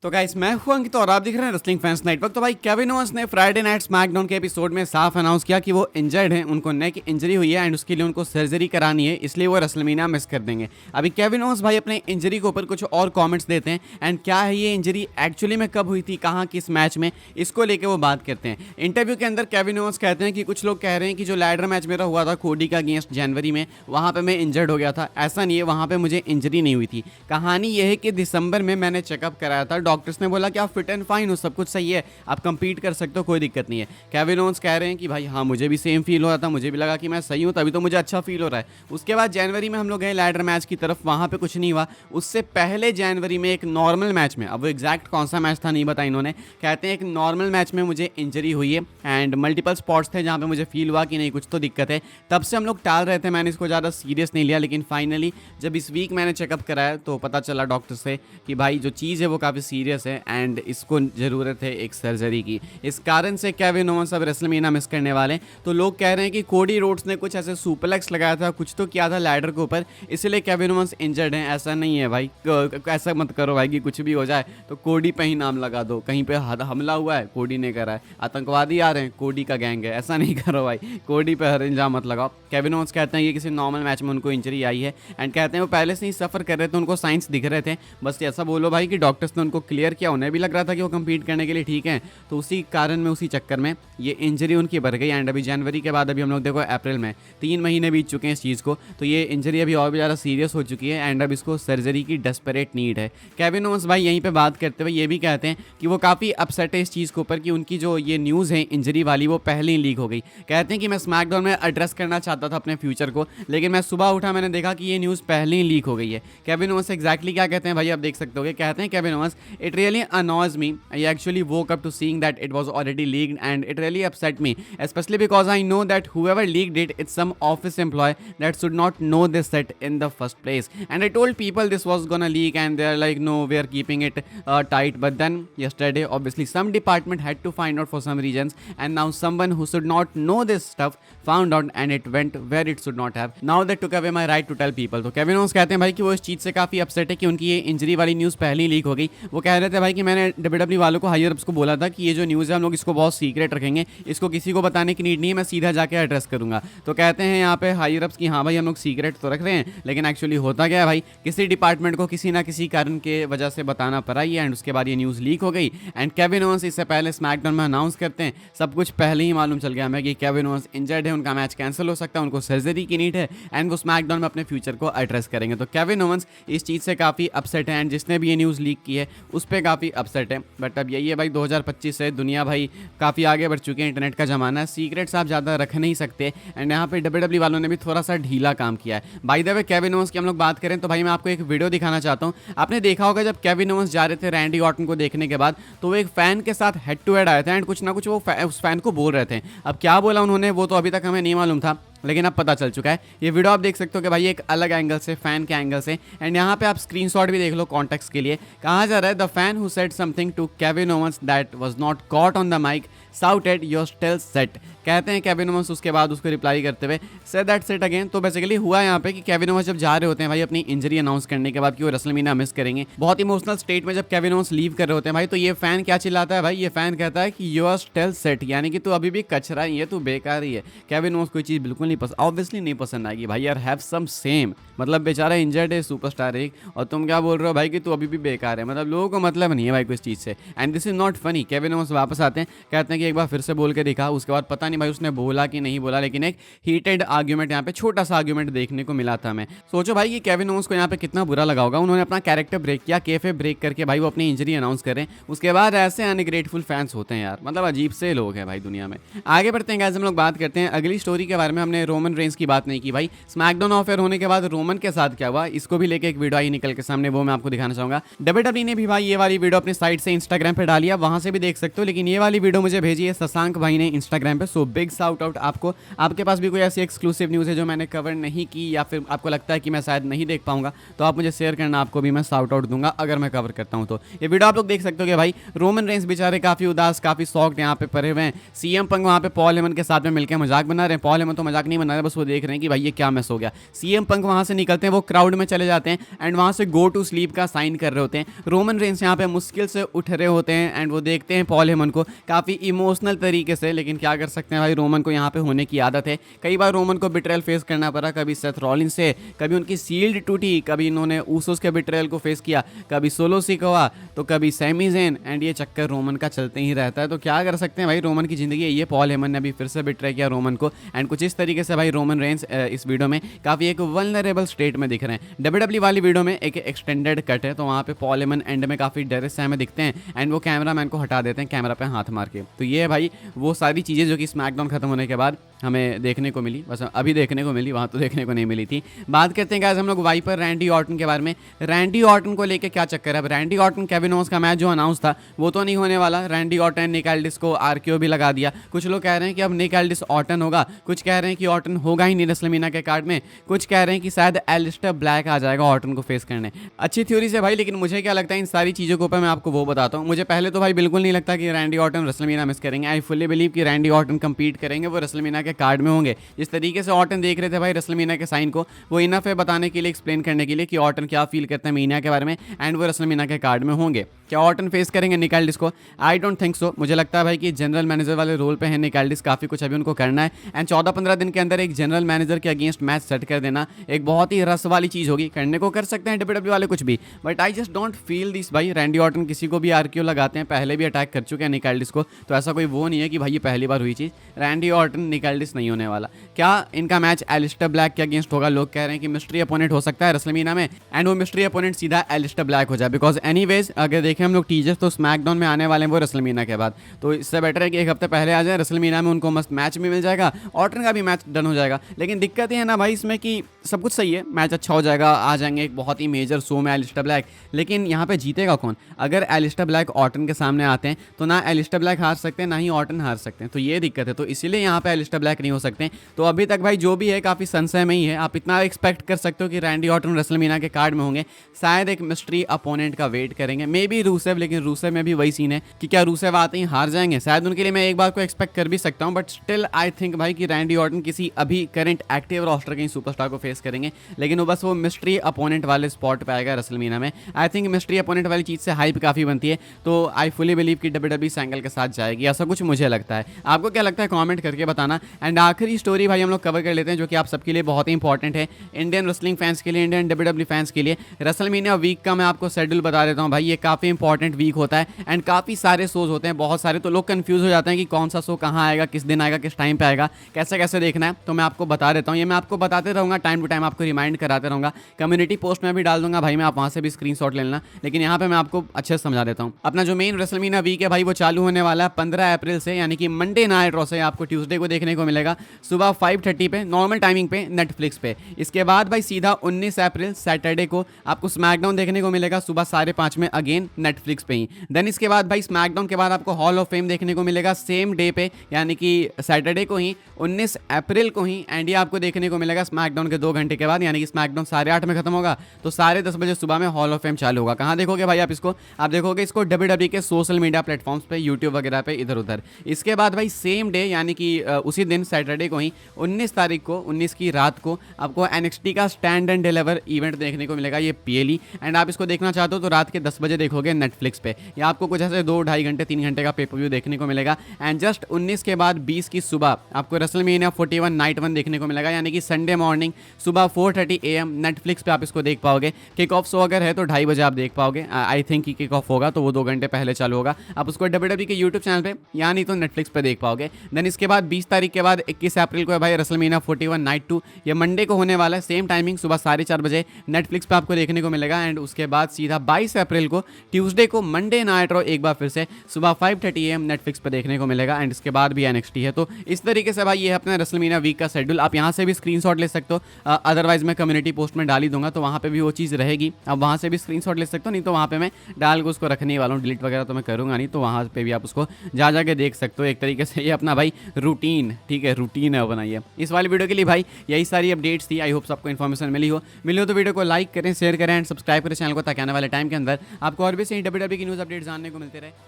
तो गाइस मैं हूं अंकित और आप दिख रहे हैं रेसलिंग फैंस नेटवर्क। तो भाई केविन ओवंस ने फ्राइडे नाइट स्मैकडाउन के एपिसोड में साफ अनाउंस किया कि वो इंजर्ड हैं, उनको नेक इंजरी हुई है एंड उसके लिए उनको सर्जरी करानी है, इसलिए वो रेसलमेनिया मिस कर देंगे। अभी केविन ओवंस भाई अपने इंजरी के ऊपर कुछ और कमेंट्स देते हैं एंड क्या है ये इंजरी एक्चुअली में कब हुई थी, कहाँ किस मैच में, इसको लेके वो बात करते हैं। इंटरव्यू के अंदर केविन ओवंस कहते हैं कि कुछ लोग कह रहे हैं कि जो लैडर मैच मेरा हुआ था कोडी का अगेंस्ट जनवरी में, वहाँ पे मैं इंजर्ड हो गया था। ऐसा नहीं है, वहाँ पे मुझे इंजरी नहीं हुई थी। कहानी ये है कि दिसंबर में मैंने चेकअप कराया था, डॉक्टर्स ने बोला कि आप फिट एंड फाइन हो, सब कुछ सही है, आप कंपीट कर सकते हो, कोई दिक्कत नहीं है। केविन ओवंस कह रहे हैं कि भाई हाँ मुझे भी सेम फील हो रहा था, मुझे भी लगा कि मैं सही हूँ, तभी तो मुझे अच्छा फील हो रहा है। उसके बाद जनवरी में हम लोग गए लैडर मैच की तरफ, वहाँ पे कुछ नहीं हुआ। उससे पहले जनवरी में एक नॉर्मल मैच में, अब वो एग्जैक्ट कौन सा मैच था नहीं बताया इन्होंने, कहते हैं एक नॉर्मल मैच में मुझे इंजरी हुई है एंड मल्टीपल स्पॉट्स थे जहाँ पे मुझे फील हुआ कि नहीं कुछ तो दिक्कत है। तब से हम लोग टाल रहे थे, मैंने इसको ज़्यादा सीरियस नहीं लिया, लेकिन फाइनली जब इस वीक मैंने चेकअप कराया तो पता चला डॉक्टर से कि भाई जो चीज़ है वो काफ़ी सीरियस है एंड इसको ज़रूरत है एक सर्जरी की। इस कारण से केविन ओवंस अब रेसलमेनिया मिस करने वाले हैं। तो लोग कह रहे हैं कि कोडी रोड्स ने कुछ ऐसे सुपरलेक्स लगाया था, कुछ तो किया था लैडर के ऊपर, इसलिए केविन ओवंस इंजर्ड हैं। ऐसा नहीं है भाई, ऐसा मत करो भाई कि कुछ भी हो जाए तो कोडी पे ही नाम लगा दो, कहीं पे हमला हुआ है कोडी ने करा है, आतंकवादी आ रहे हैं कोडी का गैंग है, ऐसा नहीं करो भाई, कोडी पे हर इल्जाम मत लगाओ। केविन ओवंस कहते हैं कि किसी नॉर्मल मैच में उनको इंजरी आई है एंड कहते हैं वो पहले से ही सफ़र कर रहे थे, उनको साइंस दिख रहे थे, बस ऐसा बोलो भाई कि डॉक्टर्स ने उनको क्लियर किया, उन्हें भी लग रहा था कि वो कंपीट करने के लिए ठीक है, तो उसी कारण में उसी चक्कर में ये इंजरी उनकी बढ़ गई। एंड अभी जनवरी के बाद अभी हम लोग देखो अप्रैल में 3 महीने बीत चुके हैं इस चीज़ को, तो ये इंजरी अभी और भी ज़्यादा सीरियस हो चुकी है एंड अब इसको सर्जरी की डेस्परेट नीड है। केविन ओवंस भाई यहीं पे बात करते हुए ये भी कहते हैं कि वो काफ़ी अपसेट है इस चीज़ के ऊपर कि उनकी जो ये न्यूज़ है इंजरी वाली वो पहले ही लीक हो गई। कहते हैं कि मैं स्मैकडाउन में एड्रेस करना चाहता था अपने फ्यूचर को, लेकिन मैं सुबह उठा मैंने देखा कि ये न्यूज़ पहले ही लीक हो गई है। केविन ओवंस एक्जैक्टली क्या कहते हैं भाई आप देख सकते हो, कहते हैं Kevin Owens, it really annoys me, I actually woke up to seeing that it was already leaked and it really upset me, especially because I know that whoever leaked it, it's some office employee that should not know this set in the first place, and I told people this was gonna leak and they're like no we are keeping it tight, but then yesterday obviously some department had to find out for some reasons and now someone who should not know this stuff found out and it went where it should not have, now they took away my right to tell people। तो Kevin Owens कहते हैं भाई कि वो इस चीज़ से काफ़ी upset है कि उनकी ये इंजरी वाली न्यूज़ पहले ही लीक हो गई। वो कह रहे थे भाई कि मैंने डब्ल्यूडब्ल्यू वालों को हायर अप्स को बोला था कि ये जो न्यूज़ है हम लोग इसको बहुत सीक्रेट रखेंगे, इसको किसी को बताने की नीड नहीं है, मैं सीधा जाके एड्रेस करूंगा। तो कहते हैं यहाँ पे हायर अप्स की हाँ भाई हम लोग सीक्रेट तो रख रहे हैं, लेकिन एक्चुअली होता क्या है भाई, किसी डिपार्टमेंट को किसी ना किसी कारण के वजह से बताना पड़ा ही एंड उसके बाद ये न्यूज़ लीक हो गई एंड केविन ओवंस इससे पहले स्मैकडाउन में अनाउंस करते हैं, सब कुछ पहले ही मालूम चल गया हमें कि केविन ओवंस इंजर्ड है, उनका मैच कैंसिल हो सकता है, उनको सर्जरी की नीड है एंड वो स्मैकडाउन में अपने फ्यूचर को एड्रेस करेंगे। तो केविन ओवंस इस चीज़ से काफ़ी अपसेट है एंड जिसने भी ये न्यूज़ लीक की है उस पर काफ़ी अपसेट है। बट अब यही है भाई 2025 से दुनिया भाई काफ़ी आगे बढ़ चुकी है, इंटरनेट का ज़माना है, सीक्रेट्स आप ज़्यादा रख नहीं सकते एंड यहाँ पे डब्ल्यूडब्ल्यू वालों ने भी थोड़ा सा ढीला काम किया है। By the way Kevin Owens की हम लोग बात करें तो भाई मैं आपको एक वीडियो दिखाना चाहता हूँ। आपने देखा होगा जब केविन ओवंस जा रहे थे रैंडी ऑर्टन को देखने के बाद तो वो एक फ़ैन के साथ हेड टू हेड आए थे एंड कुछ ना कुछ वो उस फैन को बोल रहे थे। अब क्या बोला उन्होंने वो तो अभी तक हमें नहीं मालूम था, लेकिन अब पता चल चुका है। ये वीडियो आप देख सकते हो कि भाई एक अलग एंगल से, फैन के एंगल से, एंड यहाँ पे आप स्क्रीनशॉट भी देख लो कॉन्टेक्स्ट के लिए। कहा जा रहा है the fan who said something to Kevin Owens that was not caught on the mic shouted your still set. कहते हैं केविन ओवंस उसके बाद उसको रिप्लाई करते हुए से दैट सेट अगेन। तो बेसिकली हुआ यहाँ पे कि केविन ओवंस जब जा रहे होते हैं भाई अपनी इंजरी अनाउंस करने के बाद कि वो रेसलमेनिया मिस करेंगे, बहुत इमोशनल स्टेट में जब केविन ओवंस लीव कर रहे होते हैं भाई, तो ये फैन क्या चिल्लाता है भाई, ये फैन कहता है कि योर स्टिल सेट, यानी कि तू अभी भी कचरा ही है, तू बेकार ही है। केविन ओवंस कोई चीज़ बिल्कुल नहीं पसंद, ऑब्वियसली नहीं पसंद आएगी भाई यार, हैव सम सेम, मतलब बेचारा इंजर्ड है सुपरस्टार एक, और तुम क्या बोल रहे हो भाई कि तू अभी भी बेकार है, मतलब लोगों को मतलब नहीं है भाई कुछ चीज़ से। And this is not funny. Kevin Owens वापस आते हैं, कहते हैं कि एक बार फिर से बोल के दिखा। उसके बाद पता नहीं भाई उसने बोला कि नहीं बोला, लेकिन एक हीटेड आर्ग्यूमेंट यहाँ पे, छोटा सा आर्ग्यूमेंट देखने को मिला था हमें। सोचो भाई कि केविन ओवंस को यहाँ पे कितना बुरा लगा होगा, उन्होंने अपना कैरेक्टर ब्रेक किया, केफे ब्रेक करके भाई वो अपनी इंजरी अनाउंस कर रहे हैं, उसके बाद ऐसे अनग्रेटफुल फैंस होते हैं यार, मतलब अजीब से लोग हैं भाई दुनिया में। आगे बढ़ते हैं गाइस, हम लोग बात करते हैं अगली स्टोरी के बारे में। हमने रोमन रेंस की बात नहीं की भाई, स्मैकडाउन ऑफर होने के बाद रोमन के साथ क्या हुआ, इसको भी लेके एक वीडियो आई निकल के सामने, वो मैं आपको दिखाना चाहूंगा। डब्ल्यूडब्ल्यूई ने भी भाई ये वाली वीडियो अपनी साइट से इंस्टाग्राम पे डाली है, वहां से भी देख सकते हो, लेकिन ये वाली वीडियो मुझे भेजी है शशांक भाई ने इंस्टाग्राम पे। सो बिग शाउट आउट आपको। आपके पास भी कोई ऐसी एक्सक्लूसिव न्यूज़ है जो मैंने कवर नहीं की या फिर आपको लगता है कि मैं शायद नहीं देख पाऊंगा, तो आप मुझे शेयर करना, आपको भी मैं शाउट आउट दूंगा अगर मैं कवर करता हूं तो। ये वीडियो आप लोग देख सकते हो कि भाई रोमन रेंस बेचारे काफ़ी उदास, काफ़ी शॉक्ड यहाँ पे पड़े हुए हैं। सीएम पंग वहाँ पे पॉल हेमन के साथ में मिलकर मजाक बना रहे हैं। पॉल हेमन तो मजाक नहीं बना रहे, बस वो देख रहे हैं कि भाई ये क्या मिस हो गया। सीएम पंक वहां से निकलते हैं, वो क्राउड में चले जाते हैं एंड वहां से गो टू स्लीप का साइन कर रहे होते हैं। रोमन रेंस यहाँ पे मुश्किल से उठ रहे होते हैं एंड वो देखते हैं पॉल हेमन को काफ़ी इमोशनल तरीके से, लेकिन क्या कर सकते हैं भाई, रोमन को यहाँ पे होने की आदत है। कई बार रोमन को बिट्रेयल फेस करना पड़ा, कभी सेथ रॉलिंस से, कभी उनकी शील्ड टूटी, कभी इन्होंने ऊसोस के बिट्रेयल को फेस किया, कभी सोलो सिकोवा, तो कभी सैमी ज़ेन, एंड ये चक्कर रोमन का चलते ही रहता है। तो क्या कर सकते हैं भाई, रोमन की ज़िंदगी है ये। पॉल हेमन ने अभी फिर से बिट्रे किया रोमन को एंड कुछ इस तरीके से भाई रोमन रेंस इस वीडियो में काफ़ी एक वल्नरेबल स्टेट में दिख रहे हैं। डब्ल्यूडब्ल्यू वाली वीडियो में एक एक्सटेंडेड कट है, तो वहाँ पे पॉल हेमन एंड में काफ़ी डरे से हमें दिखते हैं एंड वो कैमरामैन को हटा देते हैं कैमरा पे हाथ मार के। तो ये है भाई वो सारी चीज़ें जो कि स्मैकडाउन खत्म होने के बाद हमें देखने को मिली, बस अभी देखने को मिली, वहाँ तो देखने को नहीं मिली थी। बात करते हैं गाइस हम लोग वाइपर रैंडी ऑर्टन के बारे में। रैंडी ऑर्टन को लेके क्या चक्कर है। अब रैंडी ऑर्टन केविन ओवेंस का मैच जो अनाउंस था वो तो नहीं होने वाला। रैंडी ऑर्टन निक एल्डिस को आरकेओ भी लगा दिया। कुछ लोग कह रहे हैं कि अब निक एल्डिस ऑर्टन होगा, कुछ कह रहे हैं कि ऑर्टन होगा ही नहीं रेसलमेनिया के कार्ड में, कुछ कह रहे हैं कि शायद एलिस्टर ब्लैक आ जाएगा ऑर्टन को फेस करने। अच्छी थ्योरी से भाई, लेकिन मुझे क्या लगता है इन सारी चीज़ों के ऊपर मैं आपको वो बताता हूँ। मुझे पहले तो भाई बिल्कुल नहीं लगता कि रैंडी ऑर्टन रेसलमेनिया मिस करेंगे। आई फुली बिलीव कि रैंडी ऑर्टन कंपीट करेंगे, वो रेसलमेनिया के कार्ड में होंगे। जिस तरीके से ऑर्टन देख रहे थे भाई रेसलमेनिया के साइन को, वो इनफ है बताने के लिए, एक्सप्लेन करने के लिए कि ऑर्टन क्या फील करते हैं मीनिया के बारे में एंड वो रेसलमेनिया के कार्ड में होंगे। क्या ऑर्टन फेस करेंगे निक एल्डिस को? I don't think so. मुझे लगता है भाई कि जनरल मैनेजर वाले रोल पे है निक एल्डिस, काफ़ी कुछ अभी उनको करना है एंड 14-15 दिन के अंदर एक जनरल मैनेजर के अगेंस्ट मैच सेट कर देना एक बहुत ही रस वाली चीज़ होगी। करने को कर सकते हैं डब्ल्यूडब्ल्यू वाले कुछ भी, but I just don't feel this भाई। रैंडी ऑर्टन किसी को भी आरक्यू लगाते हैं, पहले भी अटैक कर चुके हैं निक एल्डिस को, तो ऐसा कोई वो नहीं है कि भाई ये पहली बार हुई चीज़। रैंडी ऑर्टन निक एल्डिस नहीं होने वाला। क्या इनका मैच एलिस्टर ब्लैक के अगेंस्ट होगा? लोग कह रहे हैं कि मिस्ट्री अपोनेंट हो सकता है रेसलमेनिया में एंड वो मिस्ट्री अपोनेंट सीधा एलिस्टर ब्लैक हो जाए, बिकॉज एनीवेज अगर देखें हम लोग टीजर्स तो स्मैकडाउन में आने वाले हैं वो रेसलमेनिया के बाद, तो इससे बेटर है कि एक हफ्ते पहले आ जाए। रेसलमेनिया में उनको मस्त मैच भी मिल जाएगा, ऑर्टन का भी मैच डन हो जाएगा। लेकिन दिक्कत ये है ना भाई इसमें कि सब कुछ सही है, मैच अच्छा हो जाएगा, आ जाएंगे एक बहुत ही मेजर शो में एलिस्टर ब्लैक, लेकिन यहाँ पे जीतेगा कौन? अगर एलिस्टर ब्लैक ऑर्टन के सामने आते हैं तो ना एलिस्टर ब्लैक हार सकते हैं ना ही ऑर्टन हार सकते हैं, तो ये दिक्कत है। तो इसीलिए यहाँ पे एलिस्टर ब्लैक नहीं हो सकते। तो अभी तक भाई जो भी है काफ़ी संशय में ही है। आप इतना एक्सपेक्ट कर सकते हो कि रैंडी ऑर्टन रेसलमेनिया के कार्ड में होंगे, शायद एक मिस्ट्री अपोनेंट का वेट करेंगे, मे बी रूसेव, लेकिन रूसेव में भी वही सीन है कि क्या रूसेव आते ही हार जाएंगे? शायद उनके लिए मैं एक बार को एक्सपेक्ट कर भी सकता हूँ, बट स्टिल आई थिंक भाई कि रैंडी ऑर्टन किसी अभी करंट एक्टिव रोस्टर के सुपरस्टार को फेस करेंगे, लेकिन वो बस वो मिस्ट्री अपोनेंट वाले स्पॉट पे आएगा रेसलमेनिया में। आई थिंक मिस्ट्री अपोनेंट वाली चीज़ से हाइप काफ़ी बनती है, तो आई फुली बिलीव कि डब्ल्यूडब्ल्यू सैंगल के साथ जाएगी, ऐसा कुछ मुझे लगता है। आपको क्या लगता है कमेंट करके बताना। एंड आखिरी स्टोरी भाई हम लोग कवर कर लेते हैं जो कि आप सबके लिए बहुत ही इंपॉर्टेंट है, इंडियन रेसलिंग फैंस के लिए, इंडियन डब्ल्यूडब्ल्यू फैंस के लिए। रेसलमेनिया वीक का मैं आपको शेड्यूल बता देता हूँ भाई, ये काफ़ी इंपॉर्टेंट वीक होता है एंड काफ़ी सारे शोज होते हैं, बहुत सारे, तो लोग कंफ्यूज हो जाते हैं कि कौन सा शो कहाँ आएगा, किस दिन आएगा, किस टाइम पे आएगा, कैसे कैसे देखना है। तो मैं आपको बता देता हूँ, ये मैं आपको बताते रहूँगा, टाइम टू टाइम आपको रिमाइंड कराते रहूँगा। कम्युनिटी पोस्ट में भी डाल दूंगा भाई मैं, आप वहाँ से भी स्क्रीनशॉट ले लेना, लेकिन यहाँ पे मैं आपको अच्छे से समझा देता हूँ। अपना जो मेन रेसलमेनिया वीक है भाई वो चालू होने वाला है 15 अप्रैल से, यानी कि मंडे नाइट रॉ से आपको ट्यूसडे को देखने को मिलेगा सुबह 5:30 पे नॉर्मल टाइमिंग पे नेटफ्लिक्स पे। इसके बाद भाई सीधा 19 अप्रैल सैटरडे को आपको स्मैकडाउन देखने को मिलेगा सुबह 5:30 में, अगेन नेटफ्लिक्स पे ही। देन इसके बाद भाई स्मैकडाउन के बाद आपको हॉल ऑफ फेम देखने को मिलेगा सेम डे पे, यानी कि सैटरडे को ही 19 अप्रैल को ही, एंड ये आपको देखने को मिलेगा स्मैकडाउन के 2 घंटे के बाद, यानी कि स्मैकडाउन 8:30 में खत्म होगा तो 10:30 बजे सुबह में हॉल ऑफ फेम चालू होगा। कहाँ देखोगे भाई आप इसको? आप देखोगे इसको डब्ल्यूडब्ल्यू के सोशल मीडिया प्लेटफॉर्म्स पे, यूट्यूब वगैरह पे, इधर उधर। इसके बाद भाई सेम डे यानी कि उसी दिन सैटरडे को ही 19 तारीख को 19 की रात को आपको एनएक्सटी का स्टैंड एंड डिलीवर इवेंट देखने को मिलेगा, ये पीएलई, एंड आप इसको देखना चाहते हो तो रात के 10 बजे देखोगे नेटफ्लिक्स पे। या आपको कुछ ऐसे 2-2.5 घंटे 3 घंटे का पेपर व्यू देखने को मिलेगा। एंड जस्ट 19 के बाद 20 की सुबह आपको रेसलमेनिया 41 नाइट 1 देखने को मिलेगा, यानी कि संडे मॉर्निंग सुबह 4:30 AM नेटफ्लिक्स पे आप इसको देख पाओगे। किक ऑफ शो अगर है तो 2:30 बजे आप देख पाओगे। आई थिंक कि किक ऑफ होगा तो वो 2 घंटे पहले चालू होगा। आप उसको डब्ल्यूडब्ल्यू के यूट्यूब चैनल पे या नहीं तो नेटफ्लिक्स पे देख पाओगे। देन इसके बाद 20 तारीख के बाद 21 अप्रैल को है भाई रेसलमेनिया 41 नाइट 2, ये मंडे को होने वाला है, सेम टाइमिंग सुबह 4:30 बजे नेटफ्लिक्स पे आपको देखने को मिलेगा। एंड उसके बाद सीधा 22 अप्रैल को ट्यूसडे को मंडे नाइट रॉ एक बार फिर से सुबह 5:30 AM नेटफ्लिक्स पे देखने को मिलेगा। एंड इसके बाद भी एनएक्सटी है। तो इस तरीके से भाई ये है अपना रेसलमेनिया वीक का शेड्यूल। आप यहाँ से भी स्क्रीनशॉट ले सकते हो, अदरवाइज मैं कम्युनिटी पोस्ट में डाल ही दूंगा तो वहाँ पे भी वो चीज़ रहेगी, आप वहाँ से भी स्क्रीनशॉट ले सकते हो, नहीं तो वहाँ पे मैं डाल के उसको रखने वाला हूँ, डिलीट वगैरह तो मैं करूँगा नहीं, तो वहाँ पे भी आप उसको जा जाके देख सकते हो। एक तरीके से ये अपना भाई रूटीन, ठीक है, रूटीन है बनाइए। इस वाली वीडियो के लिए भाई यही सारी अपडेट्स थी। आई होप आपको इन्फॉर्मेशन मिली हो तो वीडियो को लाइक करें, शेयर करें एंड सब्सक्राइब करें चैनल को, ताकि आने वाले टाइम के अंदर आपको और भी सही डब्ल्यूडब्ल्यू की न्यूज़ अपडेट जानने को मिलते रहे।